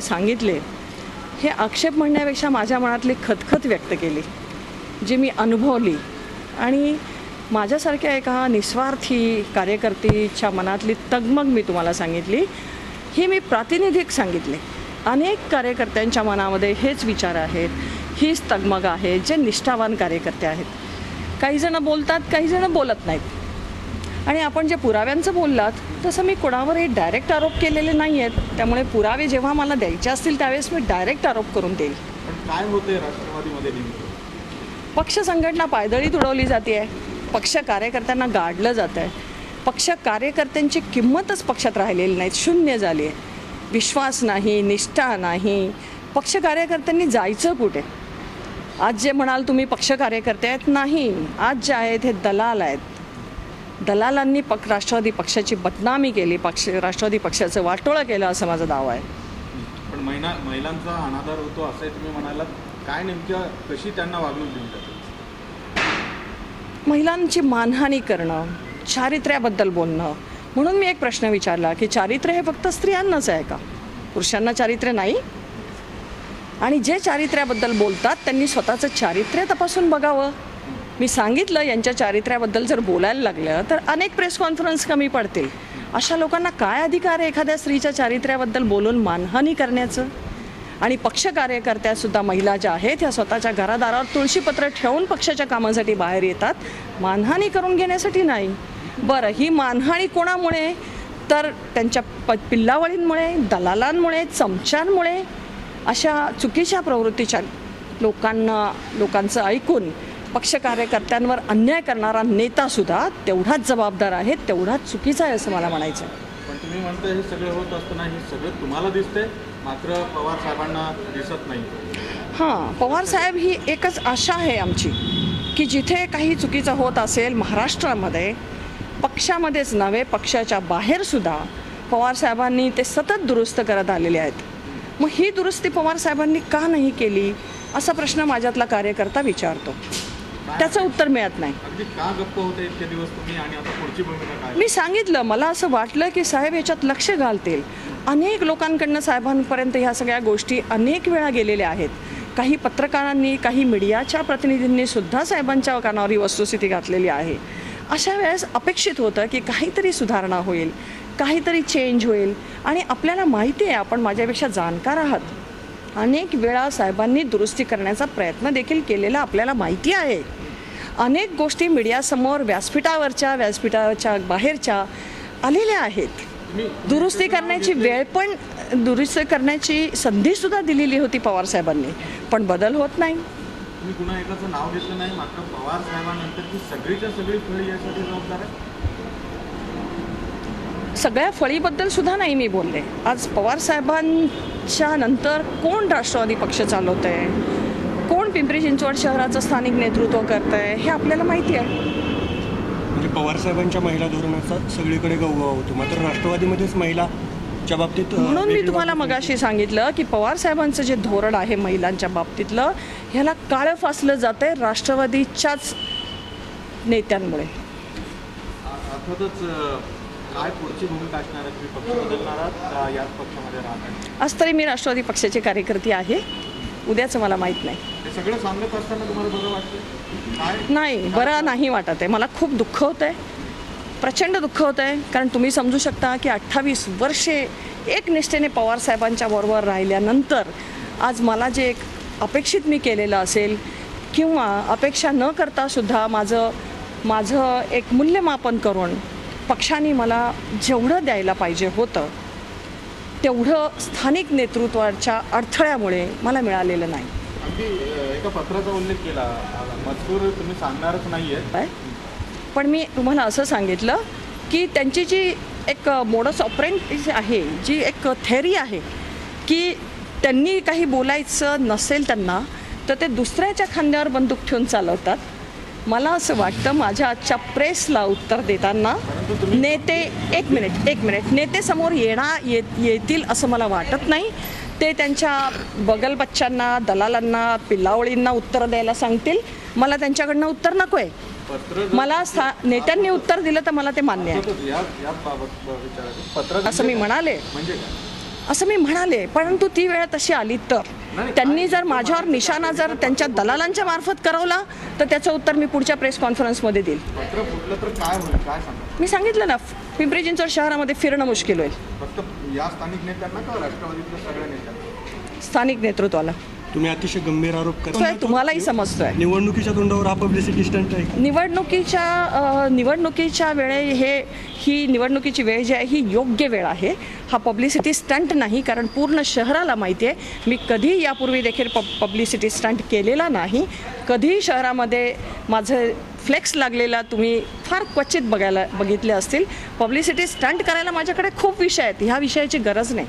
सांगितले हे आक्षेप म्हणण्यापेक्षा माझ्या मनातली खतखत व्यक्त केली, जी मी अनुभवली आणि माझ्यासारख्या एका निस्वार्थी कार्यकर्त्याच्या मनातली तगमग मी तुम्हाला सांगितली. ही मी प्रातिनिधिक सांगितले. अनेक कार्यकर्त्यांच्या मनामध्ये हेच विचार आहेत, हीच तगमग आहे, जे निष्ठावान कार्यकर्ते आहेत. काही जण बोलतात, काही जण बोलत नाहीत. आणि आपण जे पुराव्यांचं बोललात तसं मी कोणावरही डायरेक्ट आरोप केलेले नाही आहेत. त्यामुळे पुरावे जेव्हा मला द्यायचे असतील त्यावेळेस मी डायरेक्ट आरोप करून देईल. पण काय होतंय राष्ट्रवादीमध्ये नेमकं? पक्ष संघटना पायदळी तुडवली जाते आहे, पक्ष कार्यकर्त्यांना गाडलं जातं आहे, पक्ष कार्यकर्त्यांची किंमतच पक्षात राहिलेली नाही, शून्य झाली आहे. विश्वास नाही, निष्ठा नाही. पक्ष कार्यकर्त्यांनी जायचं कुठे? आज जे म्हणाल तुम्ही पक्ष कार्यकर्ते आहेत, नाही, आज जे आहेत हे दलाल आहेत. दलालांनी राष्ट्रवादी पक्षाची बदनामी केली, राष्ट्रवादी पक्षाचं वाटोळं केलं असं माझा दावा आहे. पण महिलांचा अनादर होतो असं तुम्ही म्हणालात. काय नेमक्या कशी त्यांना वागणूक देऊन जाते? महिलांची मानहानी करणं, चारित्र्याबद्दल बोलणं. म्हणून मी एक प्रश्न विचारला की चारित्र्य हे फक्त स्त्रियांनाच आहे का? पुरुषांना चारित्र्य नाही? आणि जे चारित्र्याबद्दल बोलतात त्यांनी स्वतःचं चारित्र्य तपासून बघावं. मी सांगितलं यांच्या चारित्र्याबद्दल जर बोलायला लागलं तर अनेक प्रेस कॉन्फरन्स कमी पडतील. अशा लोकांना काय अधिकार आहे एखाद्या स्त्रीच्या चारित्र्याबद्दल बोलून मानहानी करण्याचं? आणि पक्ष कार्यकर्त्यासुद्धा महिला ज्या आहेत ह्या स्वतःच्या घरादारावर तुळशीपत्र ठेवून पक्षाच्या कामासाठी बाहेर येतात, मानहानी करून घेण्यासाठी नाही. बरं, ही मानहानी कोणामुळे? तर त्यांच्या पिल्लावळींमुळे, दलालांमुळे, चमच्यांमुळे. अशा चुकीच्या प्रवृत्तीच्या लोकांचं ऐकून पक्ष कार्यकर्त्यांवर अन्याय करणारा नेतासुद्धा तेवढाच जबाबदार आहे, तेवढाच चुकीचा आहे असं मला म्हणायचं आहे. पण तुम्ही म्हणता हे सगळं होत असताना हे सगळं तुम्हाला दिसतंय, मात्र पवार साहेबांना दिसत नाही. हां, पवार साहेब ही एकच आशा आहे आमची की जिथे काही चुकीचं होत असेल महाराष्ट्रामध्ये, पक्षामध्येच नव्हे पक्षाच्या बाहेरसुद्धा पवार साहेबांनी ते सतत दुरुस्त करत आलेले आहेत. मग ही दुरुस्ती पवार साहेबांनी का नाही केली असा प्रश्न माझ्यातला कार्यकर्ता विचारतो. त्याचं उत्तर मिळत नाही. अगदी का गप्प होते इतके दिवस तुम्ही आणि आता पुढची भूमिका काय? मी सांगितलं, मला असं वाटलं की साहेब याच्यात लक्ष घालतील. अनेक लोकांकडनं साहेबांपर्यंत ह्या सगळ्या गोष्टी अनेक वेळा गेलेल्या आहेत. काही पत्रकारांनी, काही मीडियाच्या प्रतिनिधींनी सुद्धा साहेबांच्या कानावर ही वस्तुस्थिती घातलेली आहे. अशा वेळेस अपेक्षित होतं की काहीतरी सुधारणा होईल, काहीतरी चेंज होईल. आणि आपल्याला माहिती आहे, आपण माझ्यापेक्षा जाणकार आहात, अनेक वेळा साहेबांनी दुरुस्ती करण्याचा प्रयत्न देखील केलेला आपल्याला माहिती आहे. अनेक गोष्टी मीडियासमोर व्यासपीठाच्या बाहेरच्या आलेल्या आहेत. दुरुस्ती करण्याची वेळ पण, दुरुस्ती करण्याची संधीसुद्धा दिलेली होती पवार साहेबांनी, पण बदल होत नाही. तुम्ही पुन्हा एकाचं नाव घेतलं नाही, मात्र पवार साहेबांनंतर ती सगळीच्या सगळी फळी यासाठी जबाबदार आहे. सगळ्या फळीबद्दल सुद्धा नाही मी बोलले. आज पवार साहेबांच्या नंतर कोण राष्ट्रवादी पक्ष चालवत आहे, कोण पिंपरी चिंचवड शहराचं स्थानिक नेतृत्व करत आहे हे आपल्याला माहिती आहे. म्हणजे पवार साहेबांच्या महिला धोरणाचा सगळीकडे गवगवा होतो, मात्र राष्ट्रवादीमध्येच महिलाच्या बाबतीत. म्हणून मी तुम्हाला मगाशी सांगितलं की पवार साहेबांचं जे धोरण आहे महिलांच्या बाबतीतलं, ह्याला काळं फासलं जातं आहे राष्ट्रवादीच्याच नेत्यांमुळे. अर्थातच काय पुढची भूमिका असणार आहे? तुम्ही पक्ष बदलणार आहात का याच पक्षामध्ये राहणार? आज तरी मी राष्ट्रवादी पक्षाची कार्यकर्ती आहे, उद्याचं मला माहीत नाही. हे सगळं सांगत असताना तुम्हाला बरं वाटतं? काय नाही, बरं नाही वाटत आहे. मला खूप दुःख होतं आहे, प्रचंड दुःख होतं आहे. कारण तुम्ही समजू शकता की 28 वर्षे एक निष्ठेने पवार साहेबांच्या बरोबर राहिल्यानंतर आज मला जे एक अपेक्षित मी केलेलं असेल किंवा अपेक्षा न करतासुद्धा माझं एक मूल्यमापन करून पक्षाने मला जेवढं द्यायला पाहिजे होतं तेवढं स्थानिक नेतृत्वाच्या अडथळ्यामुळे मला मिळालेलं नाही. अगदी एका पत्राचा उल्लेख केला, मजकूर तुम्ही सांगणारच नाही आहे. पण मी तुम्हाला असं सांगितलं की त्यांची जी एक मोडस ऑपरेंडी आहे, जी एक थेअरी आहे की त्यांनी काही बोलायचं नसेल त्यांना तर ते दुसऱ्याच्या खांद्यावर बंदूक ठेवून चालवतात. मला असं वाटतं माझ्या आजच्या प्रेसला उत्तर देताना नेते एक मिनिट नेते समोर येतील असं मला वाटत नाही. ते त्यांच्या बगलबच्च्यांना, दलालांना, पिल्लावळींना उत्तर द्यायला सांगतील. मला त्यांच्याकडनं उत्तर नको आहे. मला नेत्यांनी उत्तर दिलं तर मला ते मान्य आहे पत्र असं मी म्हणाले. म्हणजे असं मी म्हणाले, परंतु ती वेळ तशी आली तर त्यांनी जर माझ्यावर निशाणा जर त्यांच्या दलालांच्या मार्फत करवला तर त्याचं उत्तर मी पुढच्या प्रेस कॉन्फरन्समध्ये देईल. पत्र फुटलं तर काय होईल, काय सांगा? मी सांगितलं ना, पिंपरी चिंचवड शहरामध्ये फिरणं मुश्किल होईल फक्त या स्थानिक नेत्यांना का राष्ट्रवादीतल्या सगळ्या नेत्यांना? स्थानिक नेतृत्वाला. तुम्ही अतिशय गंभीर आरोप तो करता. तुम्हालाही समजतोय. निवडणुकीच्या तोंडावर हा पब्लिसिटी स्टंट आहे का? निवडणुकीच्या ही निवडणुकीची वेळ जी आहे ही योग्य वेळ आहे. हा पब्लिसिटी स्टंट नाही, कारण पूर्ण शहराला माहिती आहे मी कधी यापूर्वी देखील पब्लिसिटी स्टंट केलेला नाही. कधीही शहरामध्ये माझं फ्लेक्स लागलेला तुम्ही फार क्वचित बघितले असतील. पब्लिसिटी स्टंट करायला माझ्याकडे खूप विषय आहेत, ह्या विषयाची गरज नाही.